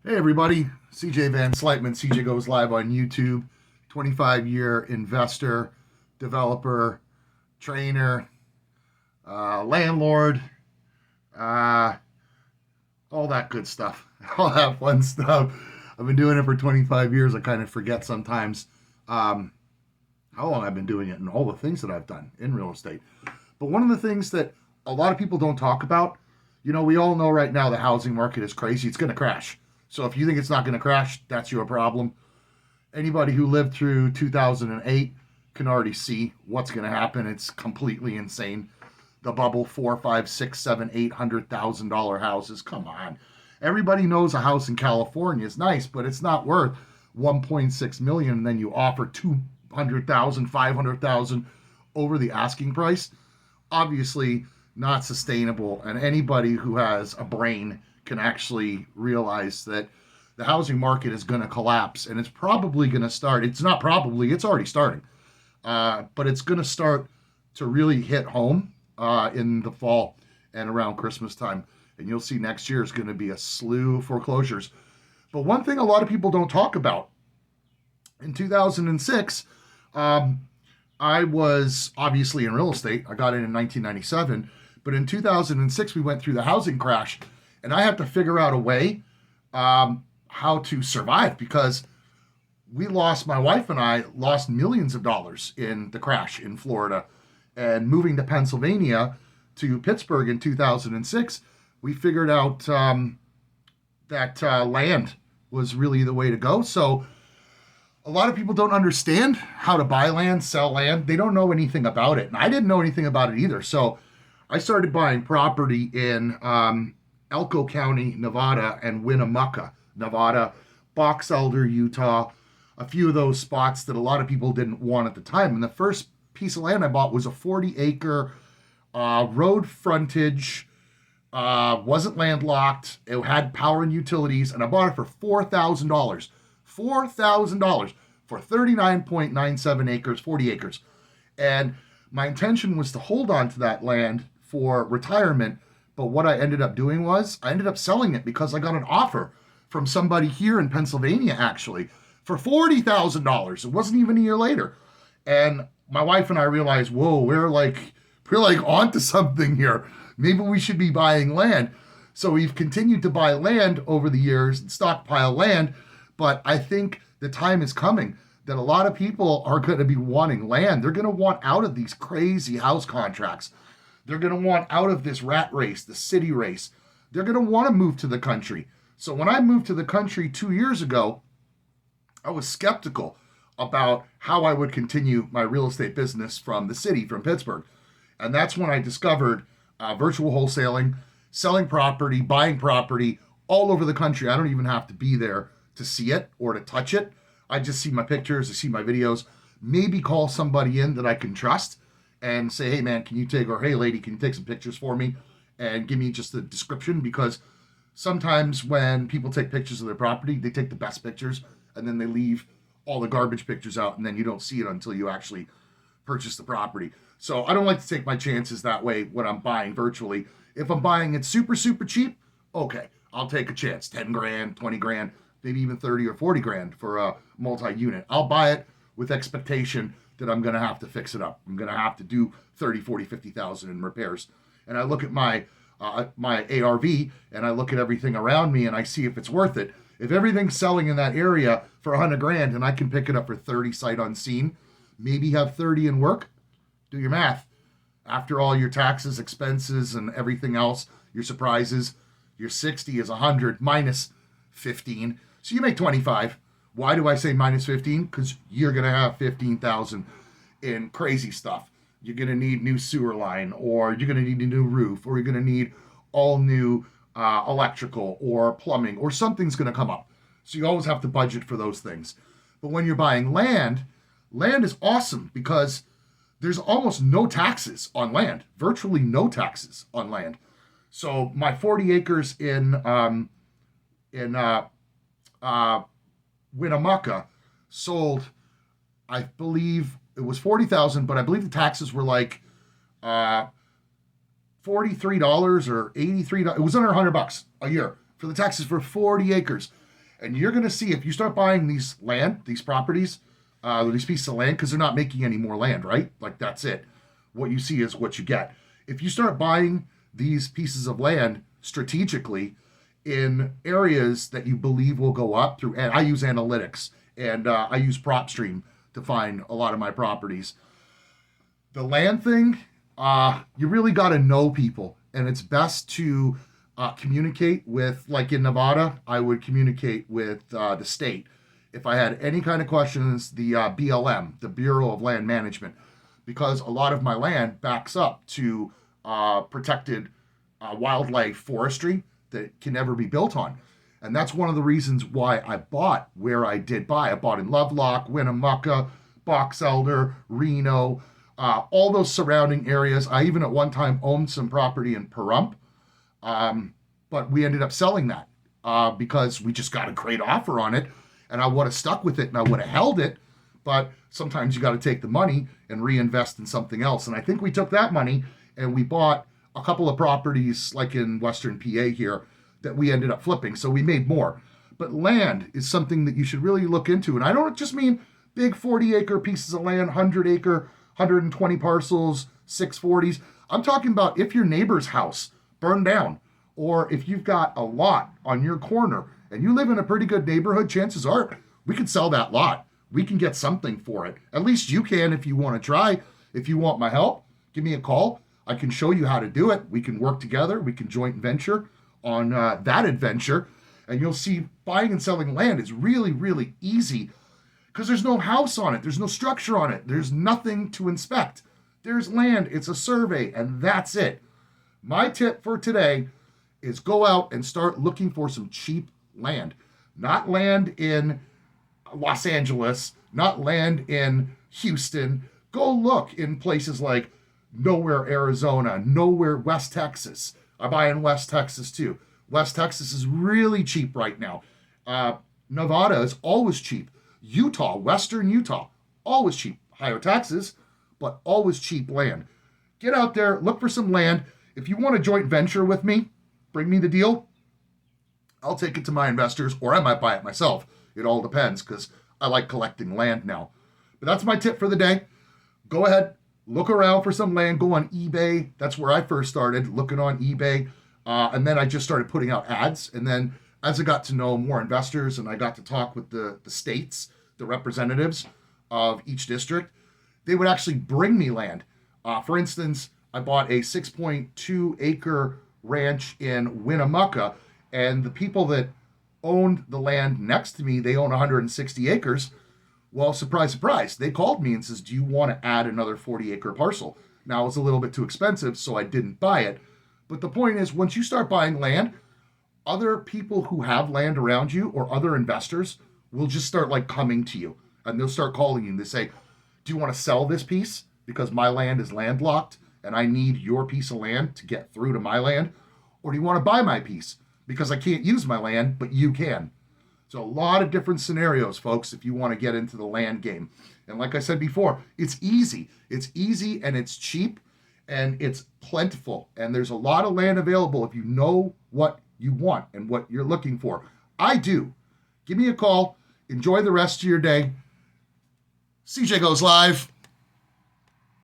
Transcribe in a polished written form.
Hey everybody, CJ Van Slightman. CJ Goes Live on YouTube. 25-year investor, developer, trainer, landlord, uh, all that good stuff, all that fun stuff. I've been doing it for 25 years. I kind of forget sometimes um, how long I've been doing it and all the things that I've done in real estate. But one of the things that a lot of people don't talk about, we all know right now the housing market is crazy. It's going to crash. So if you think it's not going to crash, that's your problem. Anybody who lived through 2008 can already see what's going to happen. It's completely insane. The bubble, four, five, six, seven, $800,000 houses. Come on. Everybody knows a house in California is nice, but it's not worth 1.6 million. And then you offer 200,000, 500,000 over the asking price. Obviously, not sustainable. And anybody who has a brain can actually realize that the housing market is going to collapse, and it's probably going to start. It's not probably, it's already starting, but it's going to start to really hit home in the fall and around Christmas time. And you'll see next year is going to be a slew of foreclosures. But one thing a lot of people don't talk about, in 2006, I was obviously in real estate. I got in 1997. But in 2006, we went through the housing crash, and I had to figure out a way how to survive because my wife and I lost millions of dollars in the crash in Florida. And moving to Pennsylvania to Pittsburgh in 2006, we figured out that land was really the way to go. So a lot of people don't understand how to buy land, sell land. They don't know anything about it. And I didn't know anything about it either. So I started buying property in Elko County, Nevada, and Winnemucca, Nevada, Box Elder, Utah, a few of those spots that a lot of people didn't want at the time. And the first piece of land I bought was a 40-acre road frontage, wasn't landlocked. It had power and utilities, and I bought it for $4,000. $4,000 for 39.97 acres, 40 acres. And my intention was to hold on to that land for retirement. But what I ended up doing was I ended up selling it because I got an offer from somebody here in Pennsylvania actually for $40,000. It wasn't even a year later. And my wife and I realized, whoa, we're like onto something here. Maybe we should be buying land. So we've continued to buy land over the years and stockpile land. But I think the time is coming that a lot of people are going to be wanting land. They're going to want out of these crazy house contracts. They're going to want out of this rat race, the city race. They're going to want to move to the country. So when I moved to the country 2 years ago, I was skeptical about how I would continue my real estate business from the city, from Pittsburgh. And that's when I discovered virtual wholesaling, selling property, buying property all over the country. I don't even have to be there to see it or to touch it. I just see my pictures, I see my videos, maybe call somebody in that I can trust and say, hey man, or hey lady, can you take some pictures for me and give me just a description? Because sometimes when people take pictures of their property, they take the best pictures and then they leave all the garbage pictures out and then you don't see it until you actually purchase the property. So I don't like to take my chances that way when I'm buying virtually. If I'm buying it super, super cheap, okay, I'll take a chance. 10 grand, 20 grand, maybe even 30 or 40 grand for a multi-unit. I'll buy it with expectation that I'm going to have to fix it up. I'm going to have to do 30, 40, 50,000 in repairs. And I look at my ARV and I look at everything around me and I see if it's worth it. If everything's selling in that area for 100 grand and I can pick it up for 30 sight unseen, maybe have 30 in work, do your math. After all your taxes, expenses, and everything else, your surprises, your 60 is 100 minus 15. So you make 25. Why do I say minus 15? Because you're going to have 15,000 in crazy stuff. You're going to need new sewer line, or you're going to need a new roof, or you're going to need all new electrical or plumbing, or something's going to come up. So you always have to budget for those things. But when you're buying land, land is awesome because there's almost no taxes on land, virtually no taxes on land. So my 40 acres in Winnemucca sold, I believe it was 40,000, but I believe the taxes were like $43 or $83. It was under $100 a year for the taxes for 40 acres. And you're going to see if you start buying these properties, these pieces of land, because they're not making any more land, right? Like that's it. What you see is what you get. If you start buying these pieces of land strategically in areas that you believe will go up through, and I use analytics and I use PropStream to find a lot of my properties. The land thing, you really got to know people, and it's best to communicate with, like in Nevada, I would communicate with the state. If I had any kind of questions, the BLM, the Bureau of Land Management, because a lot of my land backs up to protected wildlife forestry that can never be built on. And that's one of the reasons why I bought where I did buy. I bought in Lovelock, Winnemucca, Box Elder, Reno, all those surrounding areas. I even at one time owned some property in Pahrump, but we ended up selling that because we just got a great offer on it, and I would have stuck with it and I would have held it. But sometimes you got to take the money and reinvest in something else. And I think we took that money and we bought a couple of properties like in Western PA here that we ended up flipping. So we made more. But land is something that you should really look into. And I don't just mean big 40-acre pieces of land, 100-acre, 120 parcels, 640s. I'm talking about if your neighbor's house burned down, or if you've got a lot on your corner and you live in a pretty good neighborhood, chances are we could sell that lot. We can get something for it. At least you can if you want to try. If you want my help, give me a call. I can show you how to do it. We can work together. We can joint venture on that adventure. And you'll see buying and selling land is really, really easy because there's no house on it. There's no structure on it. There's nothing to inspect. There's land. It's a survey, and that's it. My tip for today is go out and start looking for some cheap land. Not land in Los Angeles, not land in Houston. Go look in places like Nowhere, Arizona, Nowhere, West Texas. I buy in West Texas too. West Texas is really cheap right now. Nevada is always cheap. Utah, Western Utah, always cheap. Higher taxes, but always cheap land. Get out there, look for some land. If you want a joint venture with me, bring me the deal. I'll take it to my investors, or I might buy it myself. It all depends because I like collecting land now. But that's my tip for the day. Go ahead, look around for some land. Go on eBay. That's where I first started, looking on eBay. And then I just started putting out ads. And then as I got to know more investors and I got to talk with the states, the representatives of each district, they would actually bring me land. For instance, I bought a 6.2 acre ranch in Winnemucca, and the people that owned the land next to me, they own 160 acres. Well, surprise, surprise, they called me and says, do you want to add another 40-acre parcel? Now, it was a little bit too expensive, so I didn't buy it. But the point is, once you start buying land, other people who have land around you or other investors will just start like coming to you, and they'll start calling you and they say, do you want to sell this piece because my land is landlocked and I need your piece of land to get through to my land? Or do you want to buy my piece because I can't use my land, but you can? So a lot of different scenarios, folks, if you want to get into the land game. And like I said before, it's easy. It's easy and it's cheap and it's plentiful. And there's a lot of land available if you know what you want and what you're looking for. I do. Give me a call. Enjoy the rest of your day. CJ Goes Live.